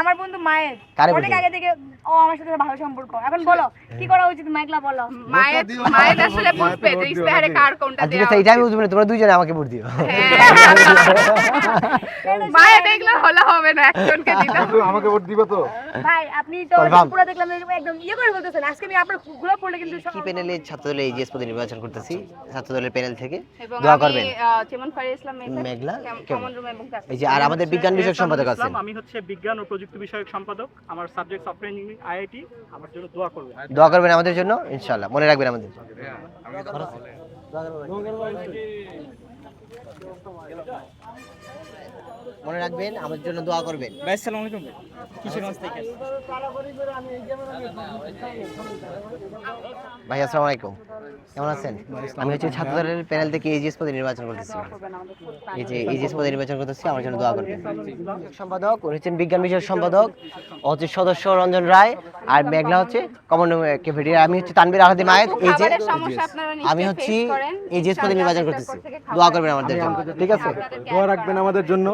আমার বন্ধু মায়ের কারে অনেক বলছো? আগে থেকে ও আমার সাথে ভালো সম্পর্ক। এখন বলো কি করা উচিত, মাইকলা বলো। মায়ের আসলে বুঝবে যে ইস্তেহারে কার কোনটা আচ্ছা ঠিক দেওয়া আছে, এটা আমি বুঝবো না, তোমরা দুইজনে আমাকে ভোট দিও। মায়ে দেখলে হলো হবে না, একজনকে দিতে হবে। আমাকে ভোট দিবে তো? ভাই আপনি তো Confirm? পুরো দেখলাম একদম ইয়ে করে বলতেছেন, আজকে আমি আপনার গুলো পড়লে কিন্তু কি প্যানেলে ছাত্রদলের এইচএস পদে নির্বাচন করতেছি, ছাত্রদলের প্যানেল থেকে এবং দোয়া আমি করবেন। চেমন ফারি ইসলাম মেঘলা, কমন রুম এবং এই যে আর আমাদের বিজ্ঞান বিষয়ক সম্পাদক আছেন। আমি হচ্ছে বিজ্ঞান ও প্রযুক্তি বিষয়ক সম্পাদক। আমার সাবজেক্ট সফটওয়্যার ইঞ্জিনিয়ারিং আইআইটি। আমার জন্য দোয়া করবেন। দোয়া করবেন আমাদের জন্য, ইনশাআল্লাহ মনে রাখবেন আমাদের। মনে রাখবেন আমাদের জন্য দোয়া করবেন। ভাই আসসালামু আলাইকুম। কিশোরগঞ্জ থেকে। ভাই আসসালামু আলাইকুম, কেমন আছেন? আমি হচ্ছে ছাত্রদলের প্যানেল থেকে এইচএস পদে নির্বাচন করতেছি। এই যে এইচএস পদে নির্বাচন করতেছি, আমার জন্য দোয়া করবেন। সম্পাদক উনি হচ্ছেন বিজ্ঞান বিষয়ক সম্পাদক, ও হচ্ছে সদস্য রঞ্জন রায়, আর মেঘলা হচ্ছে কমন রুম ক্যাফেটেরিয়া। আমি হচ্ছে তানভীর আহাদি মায়ের, এই যে খাবারের সমস্যা আপনারা নিশ্চয়ই আমি হচ্ছি face করেন। এইচএস পদে নির্বাচন করতেছি, দোয়া করবেন আমাদের জন্য, ঠিক আছে? দোয়া রাখবেন আমাদের জন্য।